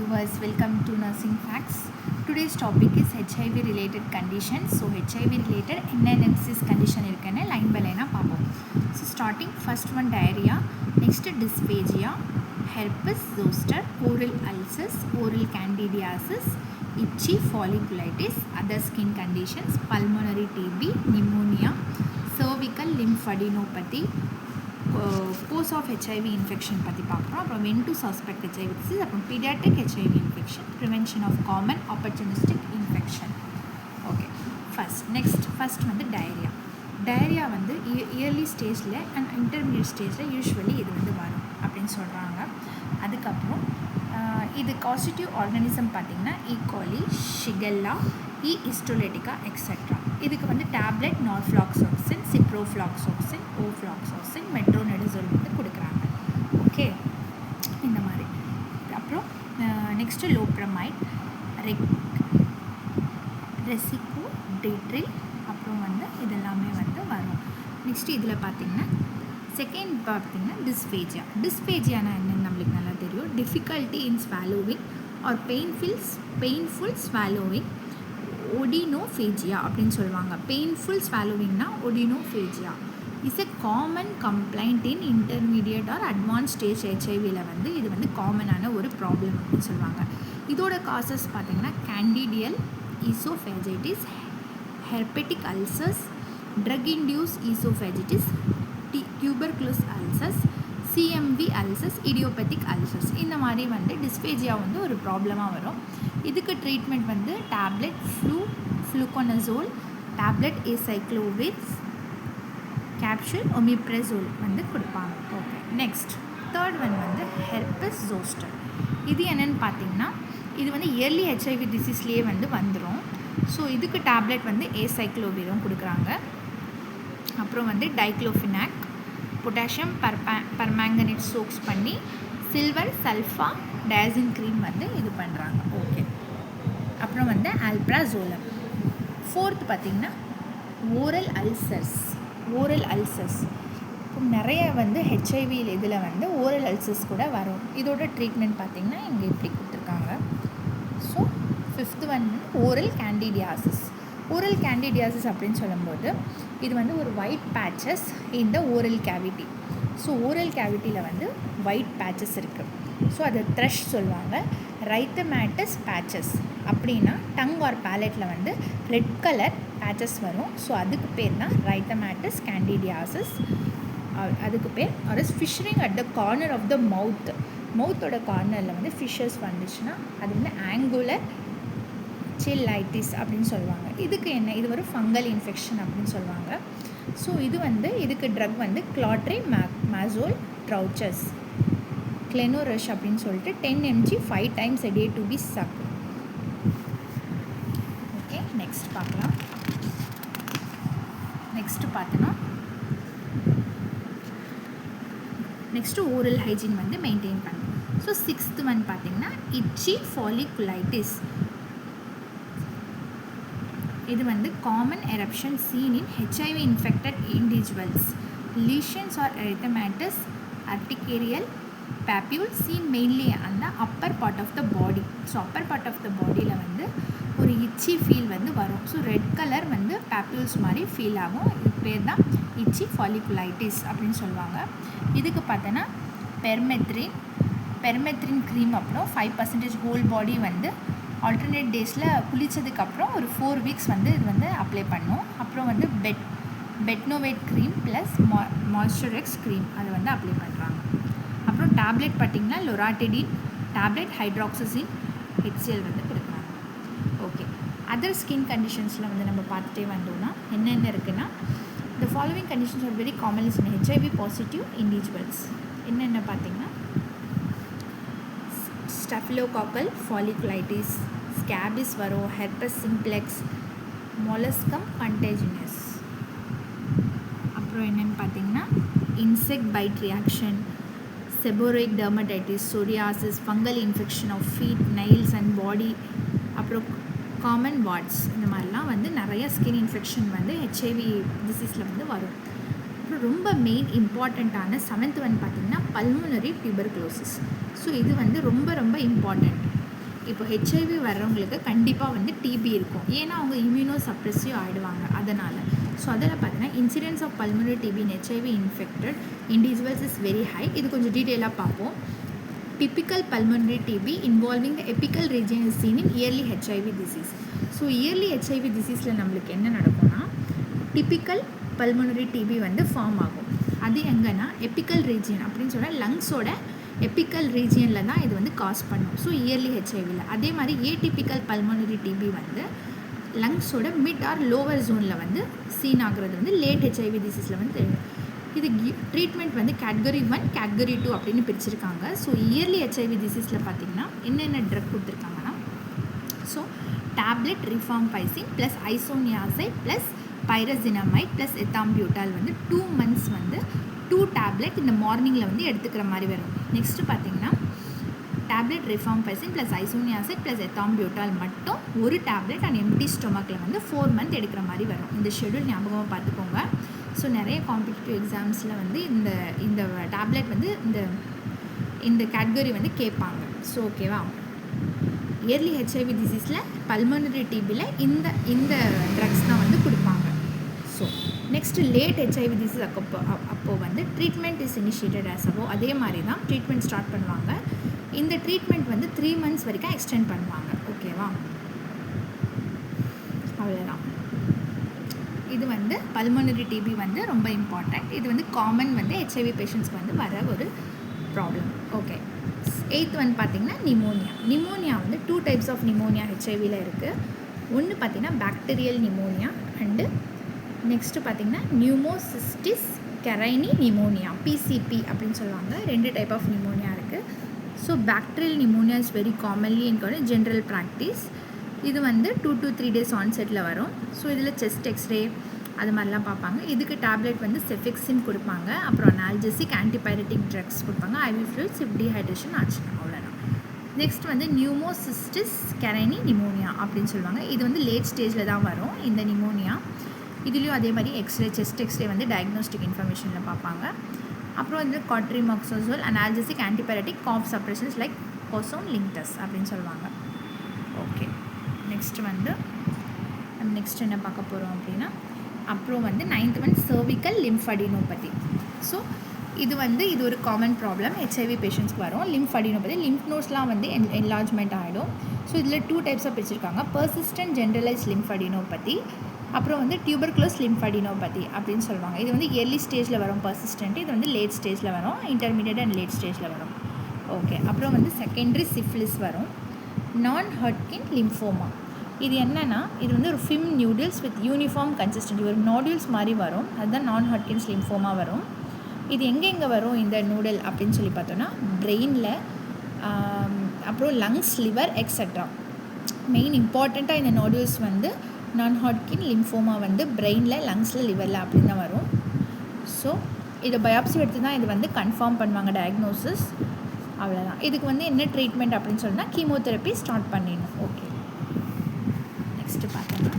viewers, welcome to Nursing Facts. Today's topic is HIV related conditions. So HIV related NNMC's condition irukana line by line paapom. So starting first one diarrhea, next dysphagia, herpes zoster, oral ulcers, oral candidiasis, itchy folliculitis, other skin conditions, pulmonary TB, pneumonia, cervical lymphadenopathy, cause of HIV infection பற்றி பார்க்குறோம். அப்புறம் when to suspect HIV disease, அப்புறம் pediatric HIV infection, prevention of common opportunistic infection. Okay, first வந்து diarrhoea வந்து yearly ஸ்டேஜில் and intermediate ஸ்டேஜில் usually இது வந்து வரும் அப்படின்னு சொல்கிறாங்க. அதுக்கப்புறம் இது காசிட்டிவ் ஆர்கானிசம் பார்த்திங்கன்னா ஈகோலி, ஷிகெல்லா, ஹிஸ்டோலிட்டிகா எக்ஸெட்ரா. இதுக்கு வந்து டேப்லெட் நார்ஃப்ளாக்சோக்சின், சிப்ரோஃப்ளாக்சோக்சின், ஓஃப்ளாக்சோக்சின், மெட்ரோனெடசோல் வந்து கொடுக்குறாங்க. ஓகே, இந்த மாதிரி. அப்புறம் நெக்ஸ்ட்டு லோப்ரமைட், ரெசிகோடேட்ரில், அப்புறம் வந்து இதெல்லாமே வந்து வரும். நெக்ஸ்ட்டு இதில் பார்த்திங்கன்னா செகண்ட் பார்த்திங்கன்னா டிஸ்பேஜியானா என்னென்னு நம்மளுக்கு நல்லா தெரியும். Difficulty in swallowing or painful swallowing, odynophagia அப்படின்னு சொல்லுவாங்க. பெயின்ஃபுல் ஸ்வாலோவிங்னா odynophagia is a common complaint in intermediate or advance stage ஹெச்ஐவியில் வந்து இது வந்து காமனான ஒரு ப்ராப்ளம் அப்படின்னு சொல்லுவாங்க. இதோட காசஸ் பார்த்திங்கன்னா candidal oesophagitis, herpetic ulcers, drug induce oesophagitis, tuberculous ulcers, CMV ulcers, idiopathic ulcers. இந்த மாதிரி வந்து டிஸ்பேஜியா வந்து ஒரு ப்ராப்ளமாக வரும். இதுக்கு ட்ரீட்மெண்ட் வந்து டேப்லெட் ஃப்ளூகோனசோல், டேப்லெட் ஏசைக்ளோவிர், கேப்சூல் ஒமிப்ரசோல் வந்து கொடுப்பாங்க. ஓகே, நெக்ஸ்ட் தேர்ட் ஒன் வந்து ஹெர்பஸ் ஜோஸ்டர். இது என்னென்னு பார்த்தீங்கன்னா இது வந்து இயர்லி ஹெச்ஐவி டிசீஸ்லேயே வந்து வந்துடும். ஸோ இதுக்கு டேப்லெட் வந்து ஏசைக்ளோவிரும் கொடுக்குறாங்க. அப்புறம் வந்து டைக்ளோஃபினாக், பொட்டாசியம் பர்மேங்கனேட் சோக்ஸ் பண்ணி சில்வர் சல்ஃபா டயாசின் க்ரீம் வந்து இது பண்ணுறாங்க. ஓகே, அப்புறம் வந்து ஆல்ப்ராசோலம். ஃபோர்த் பார்த்திங்கன்னா ஓரல் அல்சர்ஸ். இப்போ நிறைய வந்து ஹெச்ஐவி இதில் வந்து ஓரல் அல்சர்ஸ் கூட வரும். இதோட ட்ரீட்மெண்ட் பார்த்திங்கன்னா இங்கே இப்படி கொடுத்துருக்காங்க. So fifth one oral candidiasis. Oral candidiasis அப்படின்னு சொல்லும்போது இது வந்து ஒரு ஒயிட் பேச்சஸ் இந்த ஓரல் கேவிட்டி. ஸோ ஓரல் கேவிட்டியில் வந்து ஒயிட் பேச்சஸ் இருக்குது. ஸோ அதை த்ரஷ் சொல்லுவாங்க. ரைத்தமேட்டஸ் பேச்சஸ் அப்படின்னா டங் ஆர் பேலட்டில் வந்து ரெட் கலர் பேச்சஸ் வரும். ஸோ அதுக்கு பேர் தான் ரைத்தமேட்டஸ் கேண்டிடியாசிஸ். அதுக்கு பேர் ஒரு fissuring at the corner of the மவுத்தோட கார்னரில் வந்து ஃபிஷர்ஸ் வந்துச்சுன்னா அது வந்து ஆங்குலர் சில்லைட்டிஸ் அப்படின்னு சொல்லுவாங்க. இதுக்கு என்ன, இது ஒரு ஃபங்கல் இன்ஃபெக்ஷன் அப்படின்னு சொல்லுவாங்க. ஸோ இது வந்து இதுக்கு ட்ரக் வந்து கிளாட்ரி மாசோல் ட்ரௌச்சஸ், கிளெனோரஷ் அப்படின்னு சொல்லிட்டு 10 mg 5 times a day to be sucked. Okay, next பார்க்கலாம். நெக்ஸ்ட்டு ஓரல் ஹைஜீன் வந்து மெயின்டைன் பண்ணணும். ஸோ சிக்ஸ்த் ஒன் பார்த்திங்கன்னா இட்சி ஃபாலிகுலைட்டிஸ். இது வந்து common eruption seen in HIV infected individuals. Lesions are erythematous urticarial papules seen mainly on the upper part of the body. So upper part of the பாடியில் வந்து ஒரு இச்சி feel வந்து வரும். So red colour வந்து பேப்யூல்ஸ் மாதிரி feel ஆகும். இது பேர் தான் இச்சி ஃபாலிகுலைட்டிஸ் அப்படின்னு சொல்லுவாங்க. இதுக்கு பார்த்தோன்னா பெர்மெத்ரின் க்ரீம் அப்புறம் 5% ஹோல் பாடி வந்து ஆல்டர்னேட் டேஸில் குளித்ததுக்கப்புறம் ஒரு 4 weeks வந்து இது வந்து அப்ளை பண்ணும். அப்புறம் வந்து பெட்னோவேட் க்ரீம் ப்ளஸ் மாய்ஸ்சரைஸ் க்ரீம் அதை வந்து அப்ளை பண்ணுறாங்க. அப்புறம் டேப்லெட் பார்த்திங்கன்னா லொராட்டிடின், டேப்லெட் ஹைட்ராக்சிசின், HCl வந்து கொடுக்குறாங்க. ஓகே, அதர் ஸ்கின் கண்டிஷன்ஸில் வந்து நம்ம பார்த்துட்டே வந்தோம்னா என்னென்ன இருக்குன்னா the following conditions are very common in HIV positive individuals. என்னென்ன பார்த்திங்கன்னா ஸ்டஃபிலோகாக்கல் ஃபாலிகுலைட்டிஸ், ஸ்கேபிஸ் வரும், ஹெர்பஸ் சிம்ப்ளெக்ஸ், மொலஸ்கம் கண்டேஜினஸ். அப்புறம் என்னென்னு பார்த்திங்கன்னா insect bite reaction, seborrhoeic dermatitis, psoriasis, fungal infection of feet, nails and body, அப்புறம் காமன் வார்ட்ஸ். இந்த மாதிரிலாம் வந்து நிறைய ஸ்கின் இன்ஃபெக்ஷன் வந்து ஹெச்ஐவி டிசீஸில் வந்து வரும். அப்புறம் ரொம்ப மெயின் இம்பார்ட்டண்ட்டான 7th ஒன் பார்த்திங்கன்னா பல்மோனரி டியூபர்குலோசிஸ். ஸோ இது வந்து ரொம்ப ரொம்ப இம்பார்ட்டண்ட். இப்போ ஹெச்ஐவி வர்றவங்களுக்கு கண்டிப்பாக வந்து டிபி இருக்கும், ஏன்னா அவங்க இம்யூனோ சப்ரெசிவ் ஆகிடுவாங்க. அதனால் ஸோ அதில் பார்த்தீங்கன்னா incidence of pulmonary TB in HIV infected individuals is very high. இது கொஞ்சம் டீட்டெயிலாக பார்ப்போம். Typical pulmonary TB involving the apical region is seen in yearly HIV disease. So early HIV டிசீஸில் நம்மளுக்கு என்ன நடக்கும்னா டிப்பிக்கல் பல்மனரி டிபி வந்து ஃபார்ம் ஆகும். அது எங்கன்னா எப்பிக்கல் ரீஜியன் அப்படின்னு சொன்னால் லங்ஸோட எப்பிக்கல் ரீஜியனில் தான் இது வந்து காஸ் பண்ணும். ஸோ இயர்லி ஹெச்ஐவியில் அதே மாதிரி ஏடிபிக்கல் பல்மனரி டிபி வந்து லங்ஸோட மிட் ஆர் லோவர் ஜோனில் வந்து சீன் ஆகுறது வந்து லேட் ஹெச்ஐவி டிசீஸில் வந்து தெரியும். இது ட்ரீட்மெண்ட் வந்து கேட்டகரி 1 கேட்டகரி 2 அப்படின்னு பிரிச்சிருக்காங்க. ஸோ இயர்லி ஹெச்ஐவி டிசீஸில் பார்த்திங்கன்னா என்னென்ன ட்ரக் கொடுத்துருக்காங்கன்னா so tablet rifampicin plus isoniazid plus pyrazinamide plus ethambutol வந்து 2 months வந்து 2 டேப்லெட் இந்த மார்னிங்கில் வந்து எடுத்துக்கிற மாதிரி வரும். நெக்ஸ்ட்டு பார்த்திங்கன்னா tablet rifampicin plus isoniazid plus எத்தாம்பியூட்டால் மட்டும் ஒரு டேப்லெட் அண்ட் எம்டி ஸ்டொமக்கில் வந்து 4 months எடுக்கிற மாதிரி வரும். இந்த ஷெடியூல் ஞாபகமாக பார்த்துக்கோங்க. ஸோ நிறைய காம்படிட்டிவ் எக்ஸாம்ஸில் வந்து இந்த டேப்லெட் வந்து இந்த கேட்டகரி வந்து கேட்பாங்க. ஸோ ஓகேவா, இயர்லி ஹெச்ஐவி டிசீஸில் பல்மனரி டிபியில் இந்த ட்ரக்ஸ் தான் வந்து கொடுப்பாங்க. So next late HIV disease அப்போது வந்து treatment is initiated as above அதே மாதிரி தான் ட்ரீட்மெண்ட் ஸ்டார்ட் பண்ணுவாங்க. இந்த ட்ரீட்மெண்ட் வந்து 3 months வரைக்கும் எக்ஸ்டெண்ட் பண்ணுவாங்க. ஓகேவா, அவ்வளோதான். இது வந்து பல்மனரி டிபி வந்து ரொம்ப இம்பார்ட்டண்ட். இது வந்து காமன் வந்து ஹெச்ஐவி பேஷண்ட்ஸ்க்கு வந்து வர ஒரு ப்ராப்ளம். ஓகே, 8th வந்து பார்த்திங்கன்னா நிமோனியா வந்து 2 types ஆஃப் நிமோனியா ஹெச்ஐவியில் இருக்குது. ஒன்று பார்த்திங்கன்னா பாக்டீரியல் நிமோனியா அண்டு நெக்ஸ்ட்டு பார்த்திங்கன்னா நியூமோசிஸ்டிஸ் கரைனி நிமோனியா பிசிபி அப்படின்னு சொல்லுவாங்க. 2 type ஆஃப் நிமோனியா இருக்குது. So bacterial pneumonia is very commonly in general practice. இது வந்து 2 to 3 days ஆன்செட்டில் வரும். ஸோ இதில் செஸ்ட் எக்ஸ்ரே அது மாதிரிலாம் பார்ப்பாங்க. இதுக்கு டேப்லெட் வந்து செஃபிக்சின் கொடுப்பாங்க, அப்புறம் அனால்ஜெசிக் ஆன்டிபயோட்டிக் ட்ரக்ஸ் கொடுப்பாங்க, ஐவி ஃப்ளூயிட்ஸ் இஃப் டீஹைட்ரேஷன் ஆச்சுன்னா. அவ்வளோதான். நெக்ஸ்ட் வந்து நியூமோசிஸ்டிஸ் கரைனி நிமோனியா அப்படின்னு சொல்லுவாங்க. இது வந்து லேட் ஸ்டேஜில் தான் வரும் இந்த நிமோனியா. இதுலேயும் அதே மாதிரி செஸ்ட் எக்ஸ்ரே வந்து டயக்னோஸ்டிக் இன்ஃபர்மேஷனில் பார்ப்பாங்க. அப்புறம் வந்து காட்ரிமாக்சோசோல் analgesic antibiotic cough சப்ரெஷன்ஸ் like Goshen லிங்டஸ் அப்படின்னு சொல்லுவாங்க. ஓகே, நெக்ஸ்ட் வந்து நம்ம நெக்ஸ்ட் என்ன பார்க்க போகிறோம் அப்படின்னா அப்புறம் வந்து 9th வந்து சர்விக்கல் லிம்ஃபடினோபதி. ஸோ இது ஒரு காமன் ப்ராப்ளம் ஹெச்ஐவி பேஷண்ட்ஸ்க்கு வரும். லிம்ஃபடினோபதி லிம்ஃப் நோட்ஸ்லாம் வந்து என்லார்ஜ்மெண்ட் ஆகிடும். ஸோ இதில் 2 types பிரிச்சிருக்காங்க. பர்சிஸ்டன்ட் ஜென்ரலைஸ் லிம்ஃபடினோபதி, அப்புறம் வந்து டியூபர்குலோஸ் லிம்ஃபடினோபதி அப்படின்னு சொல்லுவாங்க. இது வந்து ஏர்லி ஸ்டேஜில் வரும் பர்சிஸ்டன்ட், இது வந்து லேட் ஸ்டேஜில் வரும், இன்டர்மீடியட் அண்ட் லேட் ஸ்டேஜில் வரும். ஓகே, அப்புறம் வந்து செகண்டரி சிஃபிலிஸ் வரும். நான் ஹாட்கின் லிம்ஃபோமா இது என்னென்னா இது வந்து ஒரு ஃபிம் நியூடில்ஸ் வித் யூனிஃபார்ம் கன்சிஸ்டன்சி ஒரு நாடியூல்ஸ் மாதிரி வரும். அதுதான் நான் ஹாட்கின்ஸ் லிம்ஃபோமா வரும். இது எங்கெங்கே வரும் இந்த நூடல் அப்படின்னு சொல்லி பார்த்தோன்னா பிரெயினில், அப்புறம் லங்ஸ், லிவர் எக்ஸட்ரா. மெயின் இம்பார்ட்டண்ட்டாக இந்த நாடியூல்ஸ் வந்து நான் ஹாட்கின் லிம்ஃபோமா வந்து பிரெயினில், லங்ஸில், லிவரில் அப்படின்னு தான் வரும். ஸோ இதை பயாப்சி எடுத்து தான் இது வந்து கன்ஃபார்ம் பண்ணுவாங்க டயக்னோசிஸ். அவ்வளோதான். இதுக்கு வந்து என்ன ட்ரீட்மெண்ட் அப்படின்னு சொன்னால் கீமோதெரப்பி ஸ்டார்ட் பண்ணிடணும். ஓகே, நெக்ஸ்ட்டு பார்த்தோம்னா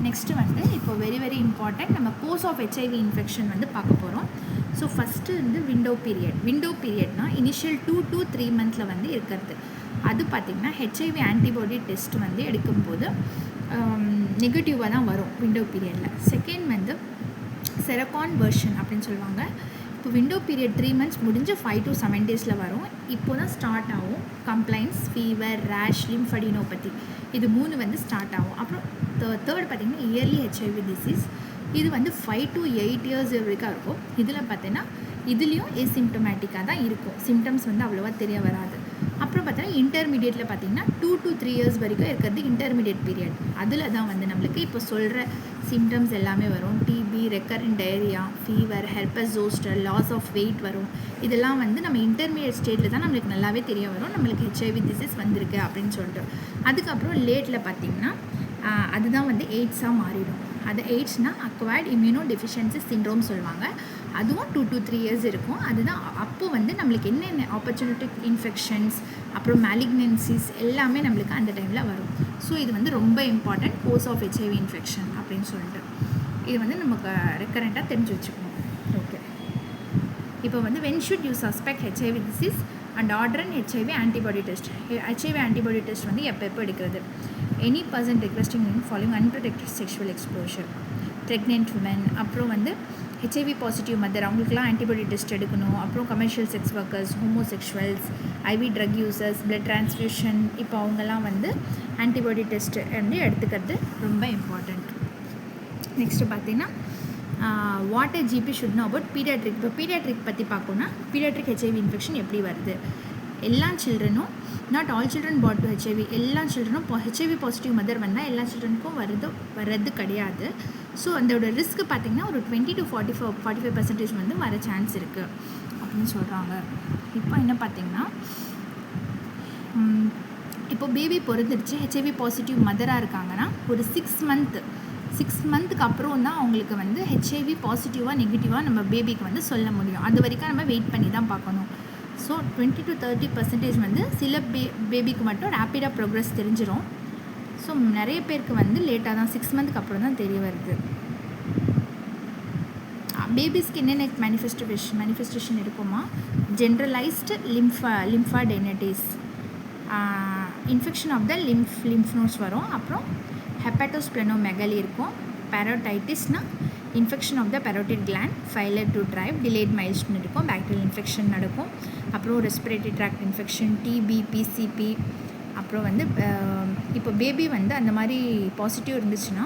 நெக்ஸ்ட்டு வந்து இப்போ வெரி வெரி இம்பார்ட்டண்ட் நம்ம கோர்ஸ் ஆஃப் ஹெச்ஐவி இன்ஃபெக்ஷன் வந்து பார்க்க போகிறோம். ஸோ ஃபஸ்ட்டு வந்து விண்டோ பீரியட்னா இனிஷியல் 2 to 3 months வந்து இருக்கிறது. அது பார்த்திங்கன்னா ஹெச்ஐவி ஆன்டிபாடி டெஸ்ட் வந்து எடுக்கும்போது நெகட்டிவாக தான் வரும் விண்டோ பீரியடில். செகண்ட் வந்து செரகான் வெர்ஷன் அப்படின்னு சொல்லுவாங்க. இப்போ விண்டோ பீரியட் 3 months முடிஞ்சு 5 to 7 days வரும். இப்போ தான் ஸ்டார்ட் ஆகும் கம்ப்ளைண்ட்ஸ், ஃபீவர், ரேஷ், லிம்ஃபடினோபதி இது 3 வந்து ஸ்டார்ட் ஆகும். அப்புறம் தேர்ட் பார்த்திங்கன்னா இயர்லி ஹெச்ஐவி டிசீஸ். இது வந்து 5 to 8 years வரைக்கும் இருக்கும். இதில் பார்த்தீங்கன்னா இதுலேயும் ஏசிம்டமேட்டிக்காக தான் இருக்கும், சிம்டம்ஸ் வந்து அவ்வளோவா தெரிய வராது. அப்புறம் பார்த்தீங்கன்னா இன்டர்மீடியட்டில் பார்த்திங்கன்னா 2 to 3 years வரைக்கும் இருக்கிறது இன்டர்மீடியட் பீரியட். அதில் தான் வந்து நம்மளுக்கு இப்போ சொல்கிற சிம்டம்ஸ் எல்லாமே வரும். TB, recurrent diarrhoea, fever, herpes zoster, loss of weight வரும். இதெல்லாம் வந்து நம்ம இன்டர்மீடியட் ஸ்டேட்டில் தான் நம்மளுக்கு நல்லாவே தெரிய வரும் நம்மளுக்கு ஹெச்ஐவி டிசீஸ் வந்திருக்கு அப்படின்னு சொல்லிட்டு. அதுக்கப்புறம் லேட்டில் பார்த்திங்கன்னா அதுதான் வந்து எய்ட்ஸாக மாறிடும். அது எய்ட்ஸ்னால் அக்வயர்ட் இம்யூனோ டெஃபிஷியன்சி சிண்ட்ரோம் சொல்லுவாங்க. அதுவும் 2 to 3 years இருக்கும். அதுதான் அப்போது வந்து நம்மளுக்கு என்னென்ன ஆப்பர்ச்சுனிட்டிக் இன்ஃபெக்ஷன்ஸ், அப்புறம் மேலிக்னன்சிஸ் எல்லாமே நம்மளுக்கு அந்த டைமில் வரும். ஸோ இது வந்து ரொம்ப important course of HIV infection அப்படின்னு சொல்லிட்டு இது வந்து நமக்கு ரெக்கரண்ட்டாக தெரிஞ்சு வச்சுக்கணும். ஓகே, இப்போ வந்து when should you suspect HIV disease? And order and HIV antibody test. HIV antibody test வந்து எப்போ எடுக்கிறது? Any person requesting following unprotected sexual exposure, pregnant woman, அப்புறம் வந்து ஹெச்ஐவி பாசிட்டிவ் மதர், அவங்களுக்குலாம் ஆன்டிபாடி டெஸ்ட் எடுக்கணும். அப்புறம் commercial sex workers, homosexuals, IV drug users, blood transfusion, இப்போ அவங்கெல்லாம் வந்து ஆன்டிபாடி டெஸ்ட் வந்து எடுத்துக்கிறது ரொம்ப இம்பார்ட்டண்ட். நெக்ஸ்ட்டு பார்த்தீங்கன்னா what GP should know about paediatric. இப்போ பீடியாட்ரிக் பற்றி பார்க்கணுன்னா பீடியாட்ரிக் ஹெச்ஐவி இன்ஃபெக்ஷன் எப்படி வருது? எல்லா சில்ட்ரனும், நாட் ஆல் சில்ட்ரன் பாட் டு ஹெச்ஐவி, எல்லா சில்ட்ரனும் ஹெச்ஐவி பாசிட்டிவ் மதர் வந்தால் எல்லா சில்ட்ரனுக்கும் வர்றது கிடையாது. ஸோ அதோட ரிஸ்க் பார்த்திங்கன்னா ஒரு 20 to 45% வந்து வர சான்ஸ் இருக்குது அப்படின்னு சொல்கிறாங்க. இப்போ என்ன பார்த்திங்கன்னா, இப்போ பேபி பிறந்துடுச்சு, ஹெச்ஐவி பாசிட்டிவ் மதராக இருக்காங்கன்னா ஒரு 6 மந்த்துக்கு அப்புறம் தான் அவங்களுக்கு வந்து ஹெச்ஐவி பாசிட்டிவாக நெகட்டிவாக நம்ம பேபிக்கு வந்து சொல்ல முடியும். அது வரைக்கும் நம்ம வெயிட் பண்ணி தான் பார்க்கணும். ஸோ 20 to 30% வந்து சில பேபிக்கு மட்டும் ரேப்பிடாக ப்ரோக்ரஸ் தெரிஞ்சிடும். ஸோ நிறைய பேருக்கு வந்து லேட்டாக தான் 6 மந்த்துக்கு அப்புறம் தான் தெரிய வருது. பேபிஸ்க்கு என்னென்ன மேனிஃபெஸ்டேஷன் இருக்குமா? Generalised lymphadenitis, infection of the lymph nodes வரும். அப்புறம் ஹெப்பாட்டோஸ்ப்ளெனோமெகாலி இருக்கும். பேரோடைட்டிஸ்னால் infection of the parotid gland, failure to thrive, delayed மைல்ஸ்ட்னு இருக்கும், பாக்டீரியல் இன்ஃபெக்ஷன் நடக்கும். அப்புறம் respiratory tract infection, TB, PCP. அப்புறம் வந்து இப்போ பேபி வந்து அந்த மாதிரி பாசிட்டிவ் இருந்துச்சுன்னா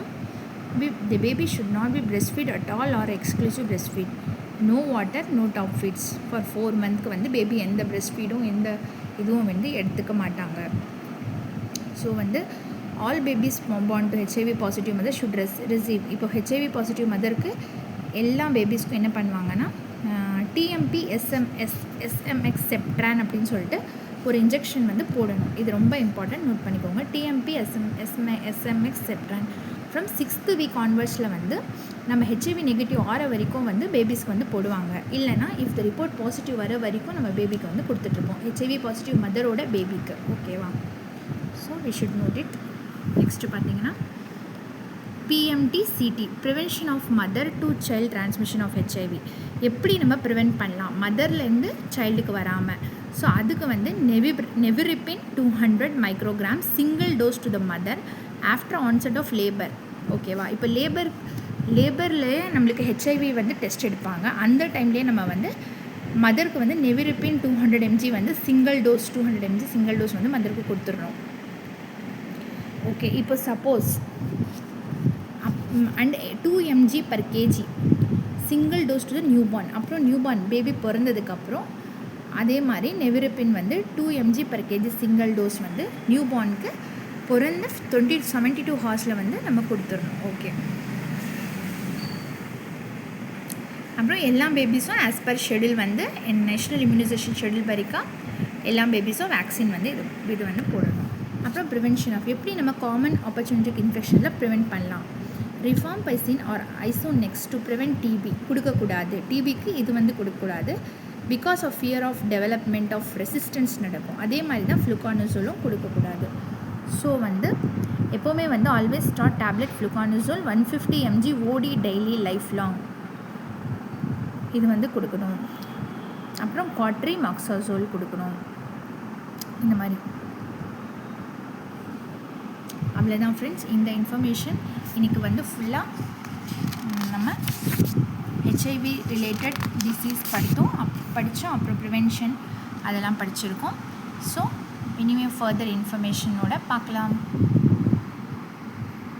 the baby should not be breast feed at all or exclusive breast feed, no water, no top feeds for 4 மந்த்க்கு வந்து பேபி எந்த பிரெஸ்ட் ஃபீடும் எந்த இதுவும் வந்து எடுத்துக்க மாட்டாங்க. ஸோ வந்து all babies born to HIV positive mother should receive. இப்போ ஹெச்ஐவி பாசிட்டிவ் மதருக்கு எல்லா பேபிஸ்க்கும் என்ன பண்ணுவாங்கன்னா டிஎம்பி எஸ்எம்எக்ஸ் செப்ட்ரான் அப்படின்னு சொல்லிட்டு ஒரு இன்ஜெக்ஷன் வந்து போடணும். இது ரொம்ப இம்பார்ட்டன்ட், நோட் பண்ணிக்கோங்க. TMP எஸ்எம்எக்ஸ் Septran from 6th week ஆன்வர்ட்ஸில் வந்து நம்ம ஹெச்ஐவி நெகட்டிவ் ஆற வரைக்கும் வந்து பேபிஸ்க்கு வந்து போடுவாங்க. இல்லைனா இஃப் த ரிப்போர்ட் பாசிட்டிவ் வர வரைக்கும் நம்ம பேபிக்கு வந்து கொடுத்துட்ருப்போம், ஹெச்ஐவி பாசிட்டிவ் மதரோட பேபிக்கு. ஓகேவா? So we should note it. Next பார்த்தீங்கன்னா PMT-CT, prevention of mother to child transmission of HIV. எப்படி நம்ம ப்ரிவென்ட் பண்ணலாம் மதர்லேருந்து சைல்டுக்கு வராமல்? ஸோ அதுக்கு வந்து nevirapine 200 microgram single dose to the mother after onset of labour. ஓகேவா? இப்போ லேபர்லேயே நம்மளுக்கு ஹெச்ஐவி வந்து டெஸ்ட் எடுப்பாங்க. அந்த டைம்லேயே நம்ம வந்து மதருக்கு வந்து நெவிரிபின் 200 mg வந்து single dose 200 mg single dose வந்து மதருக்கு கொடுத்துடணும். ஓகே, இப்போ suppose and 2 mg per kg single dose to the newborn. அப்புறம் நியூபார்ன் பேபி பிறந்ததுக்கப்புறம் அதே மாதிரி நெவிரிபின் வந்து 2 mg per kg single dose வந்து நியூபார்னுக்கு பிறந்த 72 ஹார்ஸில் வந்து நம்ம கொடுத்துடணும். ஓகே, அப்புறம் எல்லா பேபிஸும் ஆஸ் பர் ஷெடியூல் வந்து நேஷ்னல் இம்யூனைசேஷன் ஷெடியூல் வரைக்கும் எல்லா பேபிஸும் வேக்சின் வந்து இது வந்து போடணும். அப்புறம் ப்ரிவென்ஷன் ஆஃப் எப்படி நம்ம காமன் ஆப்பர்ச்சுனிட்டிக் இன்ஃபெக்ஷனில் ப்ரிவென்ட் பண்ணலாம்? Rifampicin or Isonex to prevent TB கொடுக்கக்கூடாது. டிபிக்கு இது வந்து கொடுக்கக்கூடாது. Because of fear of development of resistance நடக்கும். அதே மாதிரி தான் ஃப்ளூகானோசோலும் கொடுக்கக்கூடாது. ஸோ வந்து எப்போவுமே வந்து ஆல்வேஸ் ஸ்டார்ட் டேப்லெட் ஃப்ளூகானோசோல் 150 mg ஓடி டெய்லி லைஃப் லாங் இது வந்து கொடுக்கணும். அப்புறம் குவாட்ரி மாக்ஸாசோல் கொடுக்கணும். இந்த மாதிரி அவ்வளோதான் ஃப்ரெண்ட்ஸ். இந்த இன்ஃபர்மேஷன் இன்றைக்கி வந்து ஃபுல்லாக நம்ம ஹெச்ஐவி ரிலேட்டட் டிசீஸ் படித்தோம். அப்புறம் ப்ரிவென்ஷன் அதெல்லாம் படிச்சிருக்கோம். ஸோ இனிமேல் ஃபர்தர் இன்ஃபர்மேஷனோட பார்க்கலாம்.